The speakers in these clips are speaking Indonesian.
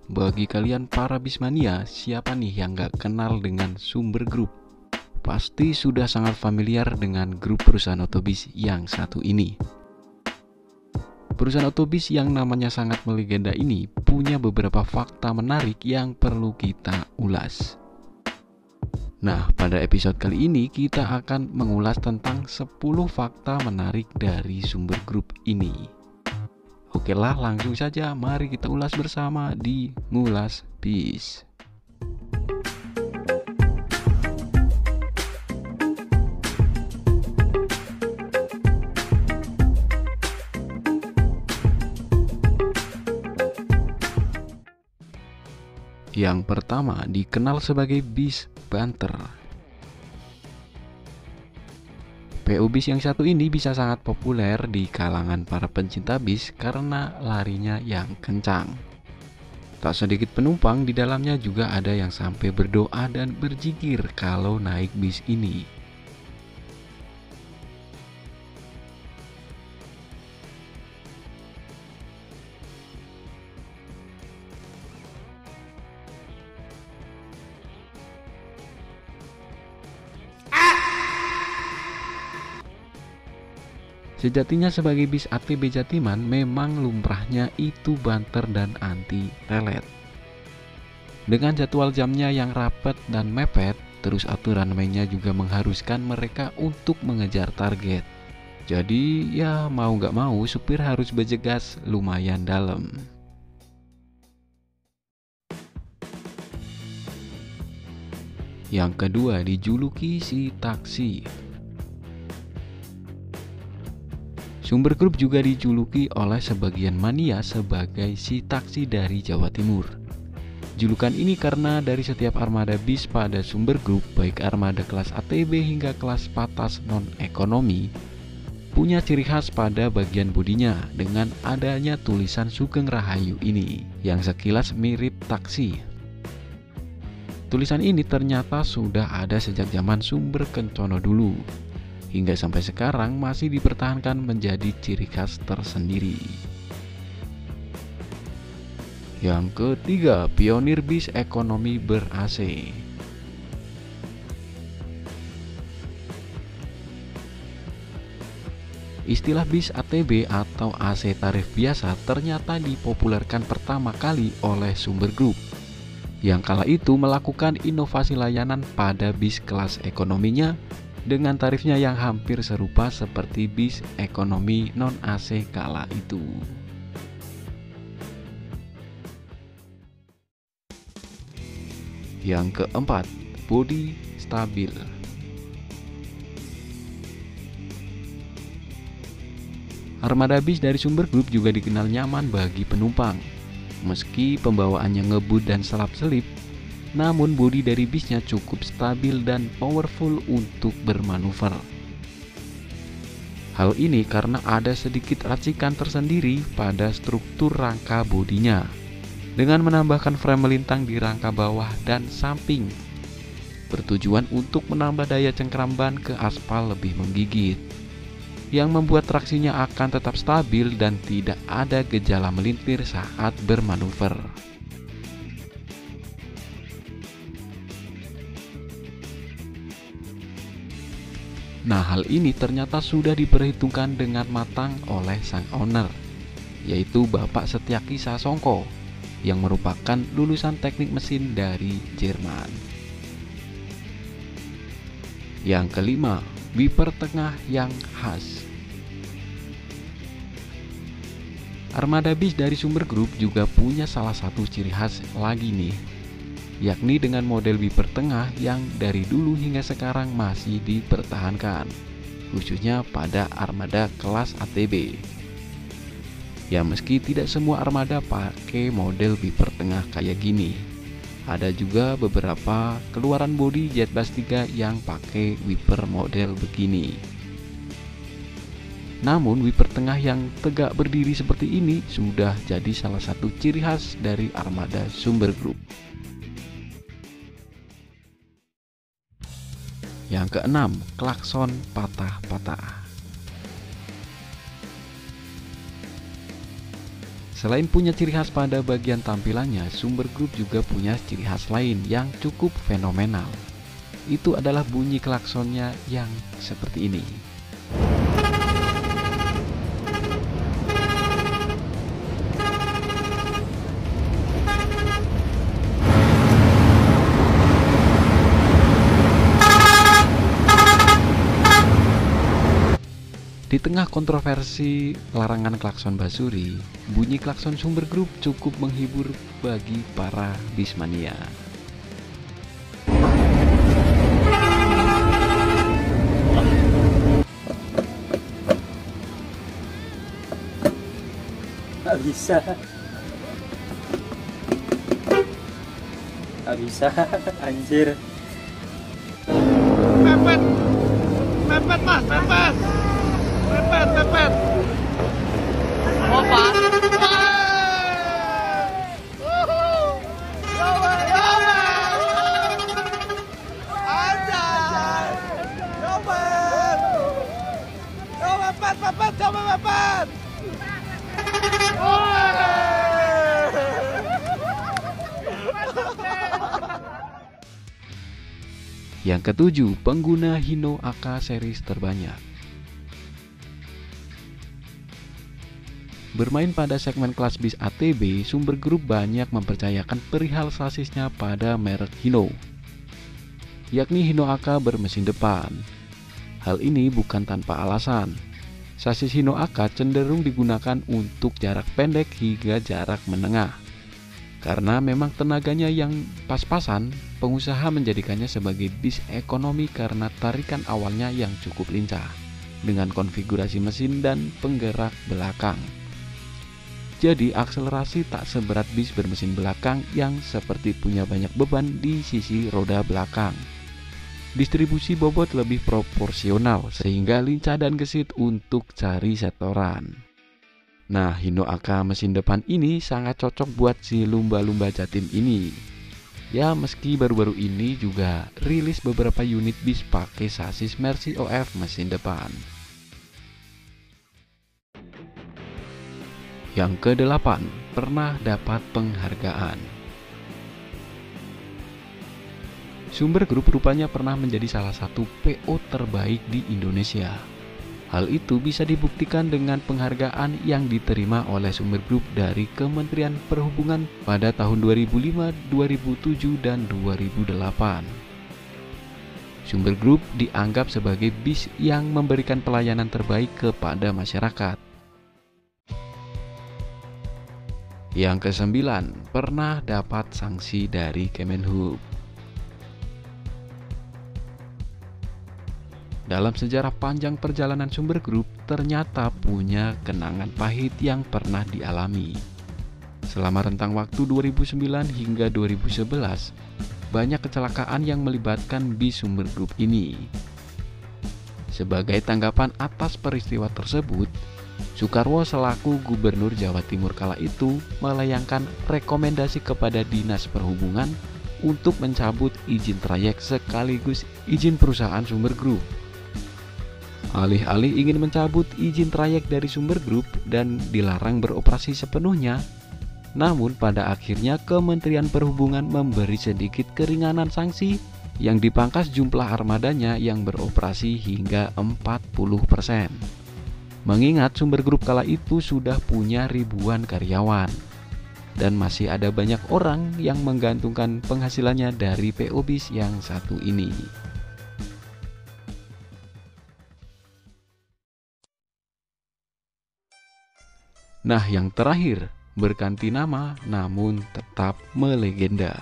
Bagi kalian para Bismania, siapa nih yang gak kenal dengan Sumber Group? Pasti sudah sangat familiar dengan grup perusahaan otobis yang satu ini. Perusahaan otobis yang namanya sangat melegenda ini punya beberapa fakta menarik yang perlu kita ulas. Nah, pada episode kali ini kita akan mengulas tentang 10 fakta menarik dari Sumber Group ini. Oke lah, langsung saja mari kita ulas bersama di Ngulas Bis. Yang pertama, dikenal sebagai bis banter. PO bis yang satu ini bisa sangat populer di kalangan para pencinta bis karena larinya yang kencang. Tak sedikit penumpang di dalamnya juga ada yang sampai berdoa dan berzikir kalau naik bis ini. Sejatinya sebagai bis ATB Jatiman memang lumrahnya itu banter dan anti lelet. Dengan jadwal jamnya yang rapat dan mepet, terus aturan mainnya juga mengharuskan mereka untuk mengejar target. Jadi ya mau gak mau supir harus berjegas lumayan dalam. Yang kedua, dijuluki si taksi. Sumber Group juga dijuluki oleh sebagian mania sebagai si taksi dari Jawa Timur. Julukan ini karena dari setiap armada bis pada Sumber Group, baik armada kelas ATB hingga kelas patas non-ekonomi, punya ciri khas pada bagian bodinya dengan adanya tulisan Sugeng Rahayu ini, yang sekilas mirip taksi. Tulisan ini ternyata sudah ada sejak zaman Sumber Kencono dulu, hingga sampai sekarang masih dipertahankan menjadi ciri khas tersendiri. Yang ketiga, pionir bis ekonomi ber-AC. Istilah bis ATB atau AC tarif biasa ternyata dipopulerkan pertama kali oleh Sumber Group, yang kala itu melakukan inovasi layanan pada bis kelas ekonominya dengan tarifnya yang hampir serupa seperti bis ekonomi non-AC kala itu. Yang keempat, bodi stabil. Armada bis dari Sumber Group juga dikenal nyaman bagi penumpang. Meski pembawaannya ngebut dan selap-selip, namun bodi dari bisnya cukup stabil dan powerful untuk bermanuver. Hal ini karena ada sedikit racikan tersendiri pada struktur rangka bodinya, dengan menambahkan frame melintang di rangka bawah dan samping, bertujuan untuk menambah daya cengkram ban ke aspal lebih menggigit, yang membuat traksinya akan tetap stabil dan tidak ada gejala melintir saat bermanuver. Nah, hal ini ternyata sudah diperhitungkan dengan matang oleh sang owner, yaitu Bapak Setyaki Sasongko, yang merupakan lulusan teknik mesin dari Jerman. Yang kelima, wiper tengah yang khas. Armada bis dari Sumber Group juga punya salah satu ciri khas lagi nih, yakni dengan model wiper tengah yang dari dulu hingga sekarang masih dipertahankan, khususnya pada armada kelas ATB. Ya, meski tidak semua armada pakai model wiper tengah kayak gini, ada juga beberapa keluaran bodi Jetbus 3 yang pakai wiper model begini. Namun wiper tengah yang tegak berdiri seperti ini sudah jadi salah satu ciri khas dari armada Sumber Group. Yang keenam, klakson patah-patah. Selain punya ciri khas pada bagian tampilannya, Sumber Group juga punya ciri khas lain yang cukup fenomenal. Itu adalah bunyi klaksonnya yang seperti ini. Di tengah kontroversi larangan klakson basuri, bunyi klakson Sumber Group cukup menghibur bagi para bismania. Nggak bisa. Nggak bisa, anjir. Mepet, mepet mas, mepet. Mepet. Oh pak. Coba mepet. Yang ketujuh, pengguna Hino AK series terbanyak. Bermain pada segmen kelas bis ATB, Sumber Group banyak mempercayakan perihal sasisnya pada merek Hino, yakni Hino AK bermesin depan. Hal ini bukan tanpa alasan. Sasis Hino AK cenderung digunakan untuk jarak pendek hingga jarak menengah. Karena memang tenaganya yang pas-pasan, pengusaha menjadikannya sebagai bis ekonomi karena tarikan awalnya yang cukup lincah, dengan konfigurasi mesin dan penggerak belakang. Jadi akselerasi tak seberat bis bermesin belakang yang seperti punya banyak beban di sisi roda belakang. Distribusi bobot lebih proporsional sehingga lincah dan gesit untuk cari setoran. Nah, Hino AK mesin depan ini sangat cocok buat si lumba-lumba Jatim ini. Ya, meski baru-baru ini juga rilis beberapa unit bis pakai sasis Mercy OF mesin depan. Yang ke-8, pernah dapat penghargaan. Sumber Group rupanya pernah menjadi salah satu PO terbaik di Indonesia. Hal itu bisa dibuktikan dengan penghargaan yang diterima oleh Sumber Group dari Kementerian Perhubungan pada tahun 2005, 2007, dan 2008. Sumber Group dianggap sebagai bis yang memberikan pelayanan terbaik kepada masyarakat. Yang ke-9, pernah dapat sanksi dari Kemenhub. Dalam sejarah panjang perjalanan Sumber Group, ternyata punya kenangan pahit yang pernah dialami. Selama rentang waktu 2009 hingga 2011, banyak kecelakaan yang melibatkan bis Sumber Group ini. Sebagai tanggapan atas peristiwa tersebut, Soekarwo selaku Gubernur Jawa Timur kala itu melayangkan rekomendasi kepada Dinas Perhubungan untuk mencabut izin trayek sekaligus izin perusahaan Sumber Group. Alih-alih ingin mencabut izin trayek dari Sumber Group dan dilarang beroperasi sepenuhnya, namun pada akhirnya Kementerian Perhubungan memberi sedikit keringanan sanksi yang dipangkas jumlah armadanya yang beroperasi hingga 40%. Mengingat Sumber Group kala itu sudah punya ribuan karyawan dan masih ada banyak orang yang menggantungkan penghasilannya dari PO bis yang satu ini. Nah, yang terakhir, berganti nama namun tetap melegenda.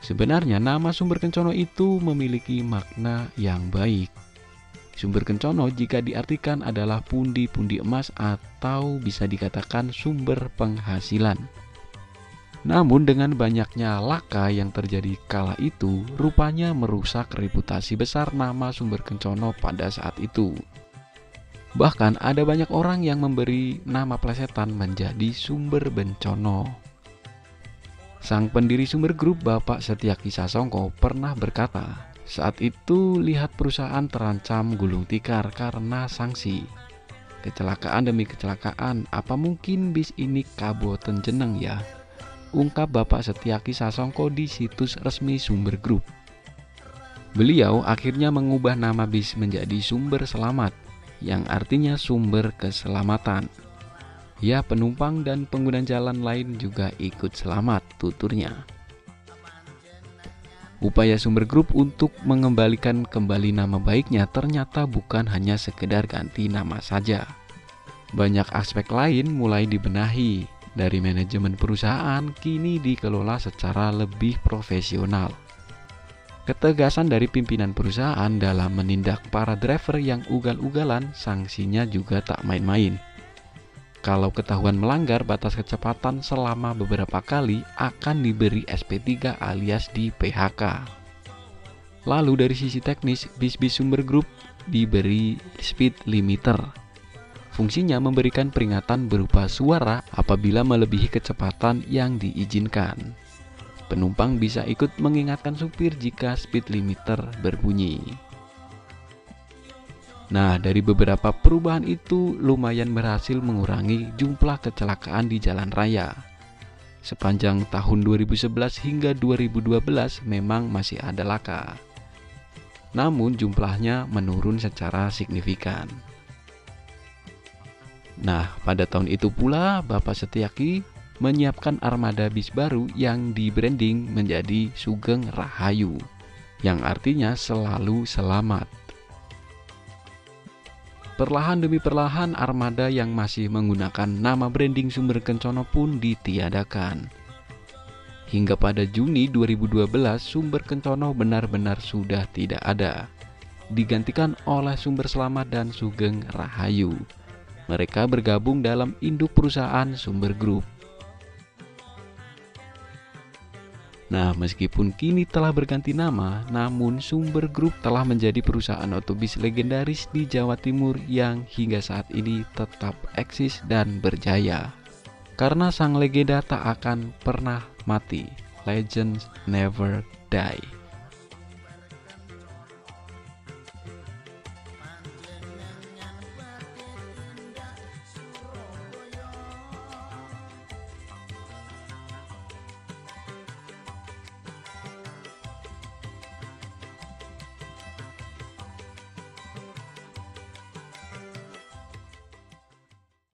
Sebenarnya nama Sumber Kencono itu memiliki makna yang baik. Sumber Kencono jika diartikan adalah pundi-pundi emas atau bisa dikatakan sumber penghasilan. Namun dengan banyaknya laka yang terjadi kala itu, rupanya merusak reputasi besar nama Sumber Kencono pada saat itu. Bahkan ada banyak orang yang memberi nama plesetan menjadi Sumber Bencono. Sang pendiri Sumber Group, Bapak Setiaki Sasongko, pernah berkata, saat itu lihat perusahaan terancam gulung tikar karena sanksi. Kecelakaan demi kecelakaan, apa mungkin bis ini kaboten jeneng ya? Ungkap Bapak Setyaki Sasongko di situs resmi Sumber Group. Beliau akhirnya mengubah nama bis menjadi Sumber Selamat, yang artinya sumber keselamatan. Ya, penumpang dan pengguna jalan lain juga ikut selamat, tuturnya. Upaya Sumber Group untuk mengembalikan kembali nama baiknya ternyata bukan hanya sekedar ganti nama saja. Banyak aspek lain mulai dibenahi, dari manajemen perusahaan kini dikelola secara lebih profesional. Ketegasan dari pimpinan perusahaan dalam menindak para driver yang ugal-ugalan, sanksinya juga tak main-main. Kalau ketahuan melanggar batas kecepatan selama beberapa kali, akan diberi SP3 alias di PHK. Lalu dari sisi teknis, bis-bis Sumber Group diberi speed limiter. Fungsinya memberikan peringatan berupa suara apabila melebihi kecepatan yang diizinkan. Penumpang bisa ikut mengingatkan supir jika speed limiter berbunyi. Nah, dari beberapa perubahan itu lumayan berhasil mengurangi jumlah kecelakaan di jalan raya. Sepanjang tahun 2011 hingga 2012 memang masih ada laka. Namun jumlahnya menurun secara signifikan. Nah, pada tahun itu pula Bapak Setyaki menyiapkan armada bis baru yang di-branding menjadi Sugeng Rahayu, yang artinya selalu selamat. Perlahan demi perlahan armada yang masih menggunakan nama branding Sumber Kencono pun ditiadakan. Hingga pada Juni 2012 Sumber Kencono benar-benar sudah tidak ada, digantikan oleh Sumber Selamat dan Sugeng Rahayu. Mereka bergabung dalam induk perusahaan Sumber Group. Nah, meskipun kini telah berganti nama, namun Sumber Group telah menjadi perusahaan otobis legendaris di Jawa Timur yang hingga saat ini tetap eksis dan berjaya. Karena sang legenda tak akan pernah mati. Legends never die.